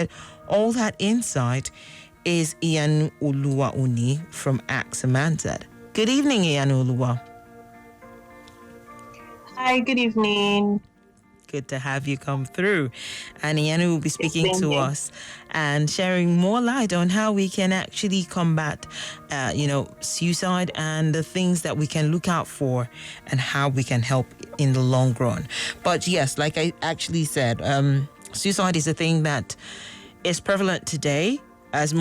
provided all that insight is Ianu Oluwauni from AXA Mansard. Good evening, Ianu Oluwa. Hi, good evening. Good to have you come through. And Ianu will be speaking to us and sharing more light on how we can actually combat, suicide and the things that we can look out for and how we can help in the long run. But yes, like I actually said, suicide is a thing that is prevalent today. As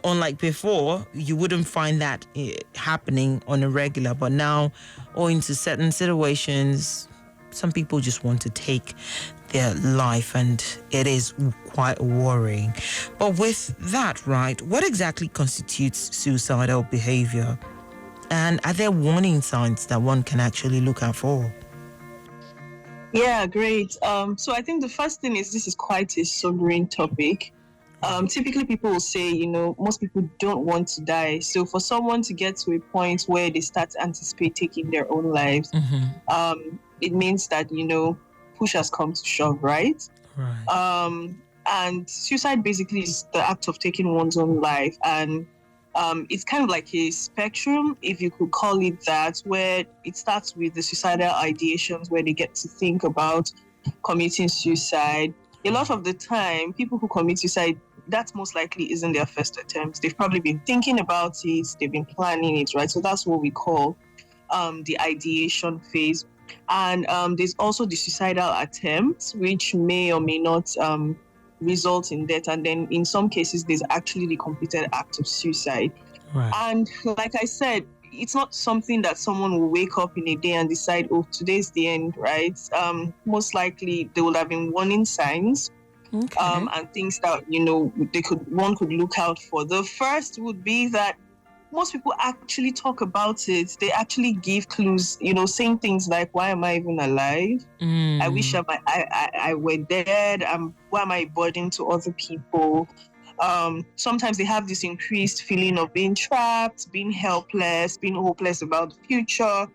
unlike before, you wouldn't find that happening on a regular. But now, owing to certain situations, some people just want to take their life, and it is quite worrying. But with that, right, what exactly constitutes suicidal behavior? And are there warning signs that one can actually look out for? Yeah, great. So I think the first thing is this is quite a sobering topic. Typically, people will say, most people don't want to die. So for someone to get to a point where they start to anticipate taking their own lives, it means that, push has come to shove, right? Right. And suicide basically is the act of taking one's own life. And it's kind of like a spectrum, if you could call it that, where it starts with the suicidal ideations, where they get to think about committing suicide. A lot of the time, people who commit suicide, that most likely isn't their first attempt. They've probably been thinking about it, they've been planning it, right? So that's what we call the ideation phase. And there's also the suicidal attempts, which may or may not result in death. And then in some cases, there's actually the completed act of suicide. Right. And like I said, it's not something that someone will wake up in a day and decide, oh, today's the end, right? Most likely there would have been warning signs. Okay. And things that, one could look out for. The first would be that most people actually talk about it. They actually give clues, saying things like, why am I even alive? I wish I were dead. Why am I a burden to other people? Sometimes they have this increased feeling of being trapped, being helpless, being hopeless about the future.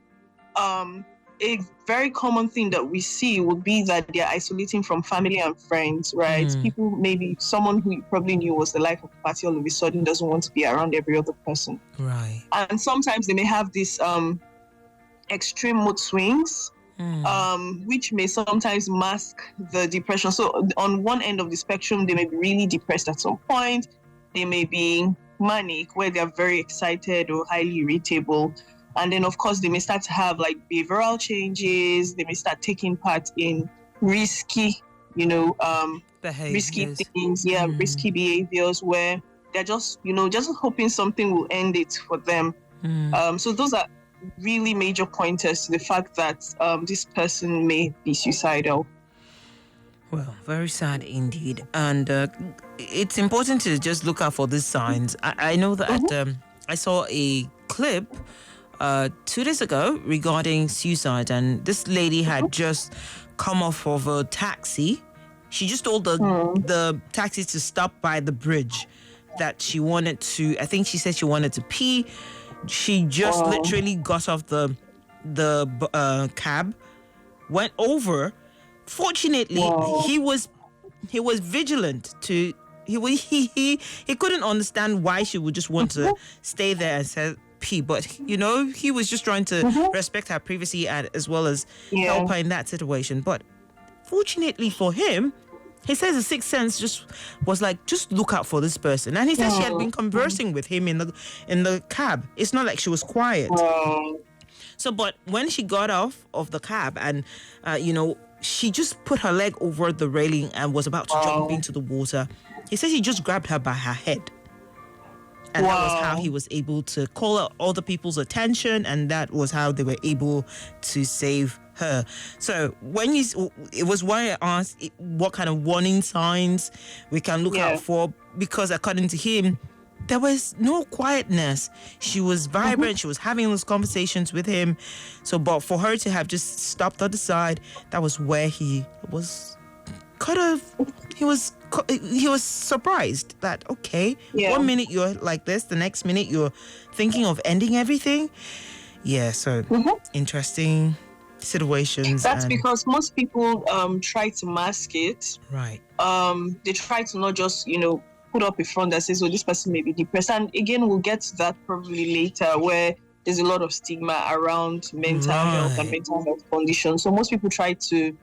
A very common thing that we see would be that they're isolating from family and friends, right? People, maybe someone who you probably knew was the life of the party, all of a sudden doesn't want to be around every other person. Right. And sometimes they may have this extreme mood swings, which may sometimes mask the depression. So on one end of the spectrum, they may be really depressed at some point. They may be manic, where they're very excited or highly irritable. And then, of course, they may start to have like behavioral changes. They may start taking part in risky, risky things. Yeah, risky behaviors where they're just hoping something will end it for them. So those are really major pointers to the fact that this person may be suicidal. Well, very sad indeed. And it's important to just look out for these signs. I know that I saw a clip 2 days ago regarding suicide, and this lady had just come off of a taxi. She just told the taxi to stop by the bridge, that she wanted to, I think she said she wanted to pee. She just literally got off the cab, went over. Fortunately, he was vigilant to he couldn't understand why she would just want to stay there and say pee, but he was just trying to respect her privacy and as well as help her in that situation. But fortunately for him, he says the sixth sense just was like, just look out for this person. And he said she had been conversing with him in the cab. It's not like she was quiet. So, but when she got off of the cab and she just put her leg over the railing and was about to jump into the water, he says he just grabbed her by her head. And that was how he was able to call out all the people's attention, and that was how they were able to save her. So it was why I asked what kind of warning signs we can look out for, because according to him, there was no quietness. She was vibrant. She was having those conversations with him. So, but for her to have just stopped on the side, that was where he was he was surprised that, okay, 1 minute you're like this, the next minute you're thinking of ending everything. Yeah, so interesting situations? That's because most people try to mask it. Right. They try to not just, put up a front that says, oh, this person may be depressed. And again, we'll get to that probably later, where there's a lot of stigma around mental health and mental health conditions. So most people try to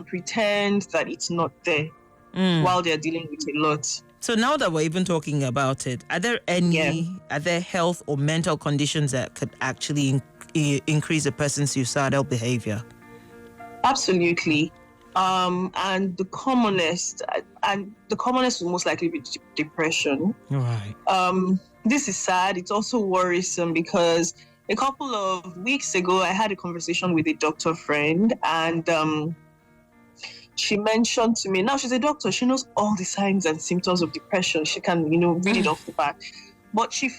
pretend that it's not there while they're dealing with a lot. So now that we're even talking about it, are there health or mental conditions that could actually increase a person's suicidal behavior? Absolutely. And the commonest will most likely be depression. Right. This is sad. It's also worrisome because a couple of weeks ago, I had a conversation with a doctor friend, and she mentioned to me, now she's a doctor, she knows all the signs and symptoms of depression. She can, read it off the back. But she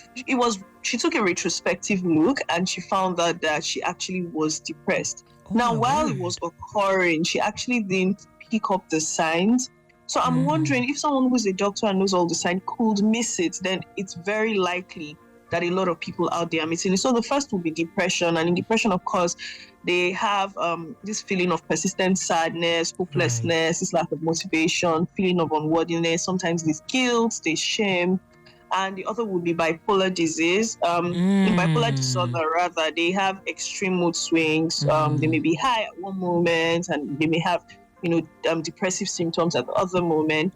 took a retrospective look and she found out that she actually was depressed. While it was occurring, she actually didn't pick up the signs. So I'm wondering if someone who's a doctor and knows all the signs could miss it, then it's very likely that a lot of people out there are missing it. So the first will be depression. And in depression, of course, they have this feeling of persistent sadness, hopelessness, this lack of motivation, feeling of unworthiness. Sometimes there's guilt, there's shame. And the other would be bipolar disease. In bipolar disorder, rather, they have extreme mood swings. They may be high at one moment and they may have, depressive symptoms at the other moment.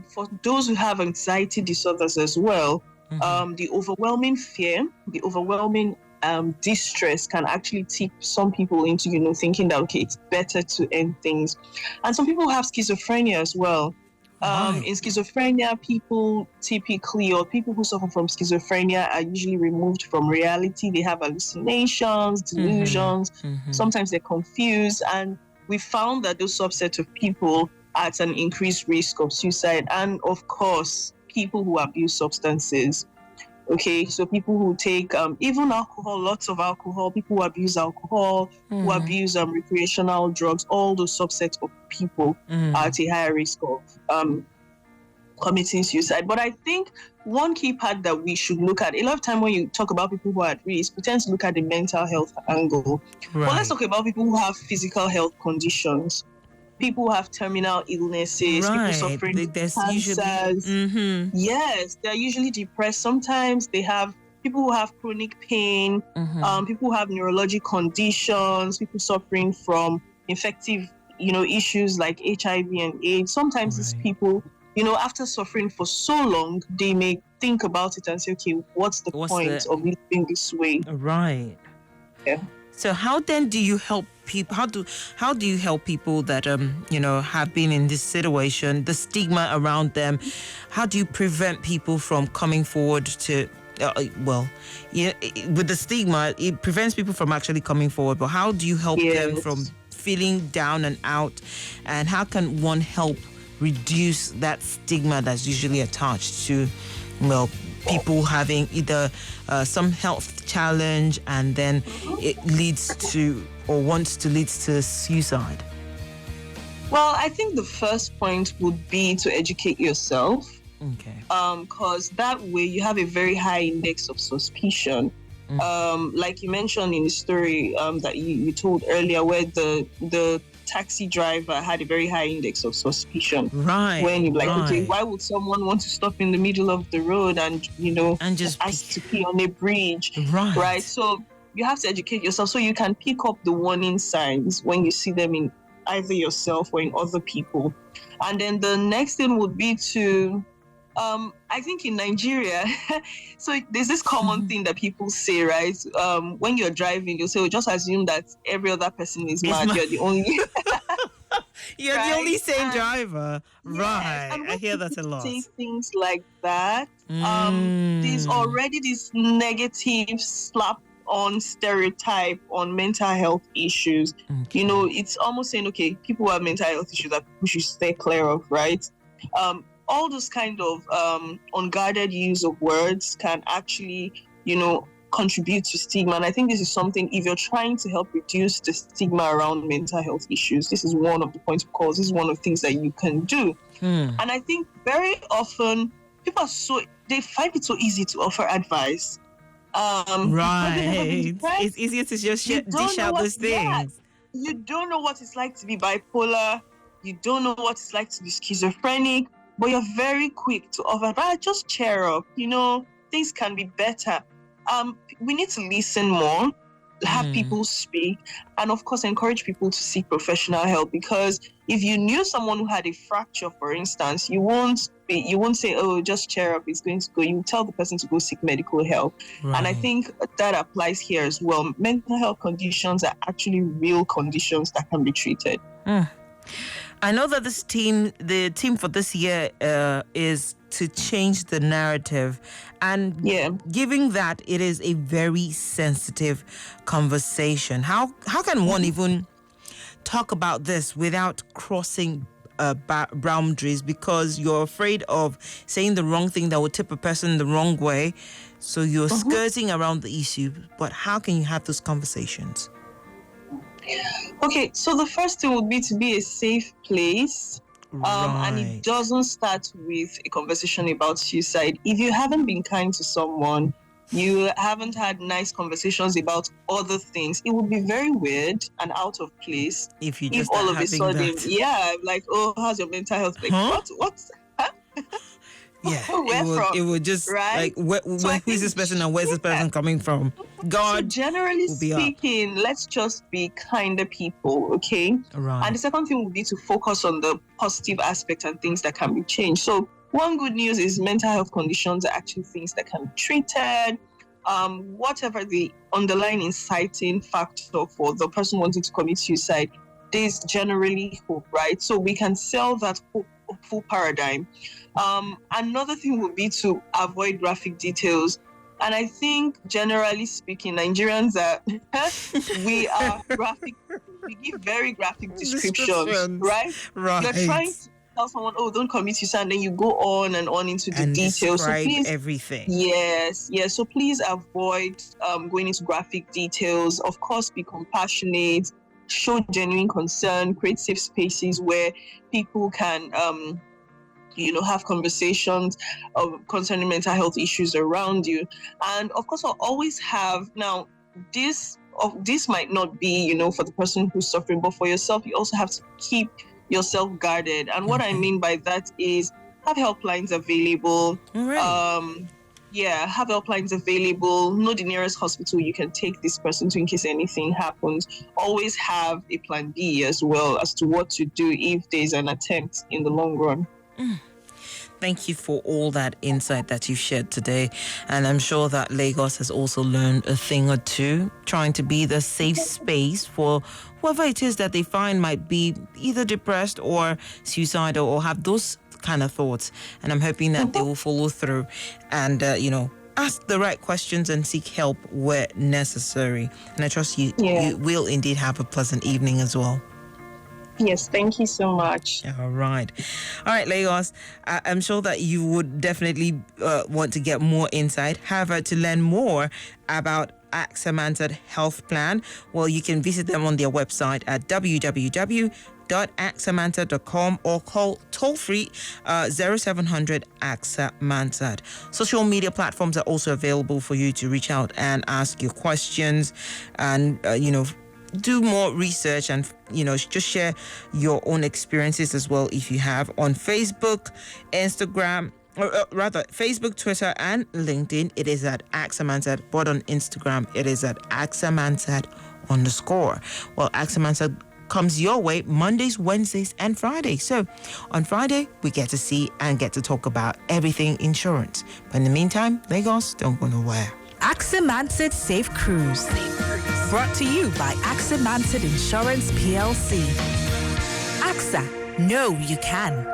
For those who have anxiety disorders as well, the overwhelming fear, the overwhelming distress can actually tip some people into, thinking that, okay, it's better to end things. And some people have schizophrenia as well. In schizophrenia, people typically, or people who suffer from schizophrenia, are usually removed from reality. They have hallucinations, delusions. Sometimes they're confused. And we found that those subset of people are at an increased risk of suicide. And of course, people who abuse substances. Okay, so people who take even alcohol, lots of alcohol, people who abuse alcohol, who abuse recreational drugs, all those subsets of people are at a higher risk of committing suicide. But I think one key part that we should look at, a lot of time when you talk about people who are at risk, we tend to look at the mental health angle. Right. But let's talk about people who have physical health conditions. People who have terminal illnesses, people suffering from cancers. Yes, they're usually depressed. Sometimes they have people who have chronic pain, people who have neurologic conditions, people suffering from infective, issues like HIV and AIDS. Sometimes these people, after suffering for so long, they may think about it and say, okay, what's the point of living this way? Right. Yeah. So how then do you help people? How do you help people that have been in this situation, the stigma around them? How do you prevent people from coming forward to? With the stigma, it prevents people from actually coming forward. But how do you help them from feeling down and out? And how can one help reduce that stigma that's usually attached to, people having either some health challenge and then it leads to or wants to lead to suicide? Well, I think the first point would be to educate yourself. Okay. Because that way you have a very high index of suspicion. Like you mentioned in the story that you told earlier, where the taxi driver had a very high index of suspicion. Right. When you're like, okay, why would someone want to stop in the middle of the road and just ask to pee on a bridge? Right. Right. So you have to educate yourself so you can pick up the warning signs when you see them in either yourself or in other people. And then the next thing would be to I think in Nigeria, so there's this common thing that people say, right? When you're driving, you'll say, just assume that every other person is mad. You're the only... You're the only sane driver. Yes, right. I hear that a lot. Say things like that. There's already this negative slap on stereotype on mental health issues. Okay. It's almost saying, okay, people who have mental health issues that we should stay clear of, right? All those kind of unguarded use of words can actually, contribute to stigma. And I think this is something, if you're trying to help reduce the stigma around mental health issues, this is one of the points of calls. This is one of the things that you can do. And I think very often people they find it so easy to offer advice. Have you ever been Right. depressed? It's easier to just You don't dish know out what, those yeah, things. you don't know what it's like to be bipolar. You don't know what it's like to be schizophrenic, but you're very quick to offer, just cheer up. Things can be better. We need to listen more, have people speak, and of course, encourage people to seek professional help. Because if you knew someone who had a fracture, for instance, you won't say, "Oh, just cheer up, it's going to go." You tell the person to go seek medical help. Right. And I think that applies here as well. Mental health conditions are actually real conditions that can be treated. I know that the team for this year is to change the narrative, and given that it is a very sensitive conversation, how can one even talk about this without crossing boundaries, because you're afraid of saying the wrong thing that will tip a person the wrong way, so you're skirting around the issue? But how can you have those conversations? Okay, so the first thing would be to be a safe place. And it doesn't start with a conversation about suicide. If you haven't been kind to someone, you haven't had nice conversations about other things, it would be very weird and out of place if you just all of a sudden, that. like, "Oh, how's your mental health?" Like, what? Yeah, Where it would just right? like, who is this person and where's this person coming from? God. So generally speaking, let's just be kinder people, okay? Right. And the second thing would be to focus on the positive aspect and things that can be changed. So one good news is mental health conditions are actually things that can be treated. Whatever the underlying inciting factor for the person wanting to commit suicide, there's generally hope, right? So we can sell that hopeful paradigm. Another thing would be to avoid graphic details. And I think, generally speaking, Nigerians we are graphic. We give very graphic descriptions, right? Right. You're trying to tell someone, "Oh, don't commit suicide," and then you go on and on into the details. Describe so please, everything. Yes. So please avoid going into graphic details. Of course, be compassionate, show genuine concern, create safe spaces where people can have conversations concerning mental health issues around you. And of course, I'll always have, now this might not be for the person who's suffering, but for yourself, you also have to keep yourself guarded. And what I mean by that is have helplines available. Have helplines available. Know the nearest hospital you can take this person to in case anything happens. Always have a plan B as well as to what to do if there's an attempt in the long run. Thank you for all that insight that you've shared today. And I'm sure that Lagos has also learned a thing or two, trying to be the safe space for whoever it is that they find might be either depressed or suicidal or have those kind of thoughts. And I'm hoping that they will follow through and, ask the right questions and seek help where necessary. And I trust you will indeed have a pleasant evening as well. Yes, thank you so much. All right, Lagos. I'm sure that you would definitely want to get more insight. However, to learn more about AXA Mansard Health Plan, well, you can visit them on their website at www.axamansard.com or call toll-free 0700 AXA Mansard. Social media platforms are also available for you to reach out and ask your questions and, do more research and, just share your own experiences as well if you have on Facebook, Instagram, or rather Facebook, Twitter, and LinkedIn. It is at AXA Mansard, but on Instagram, it is at AXA Mansard _. Well, AXA Mansard comes your way Mondays, Wednesdays, and Fridays. So on Friday, we get to see and get to talk about everything insurance. But in the meantime, Lagos, don't go nowhere. AXA Mansard Safe Cruise. Brought to you by AXA Mansard Insurance PLC. AXA, know you can.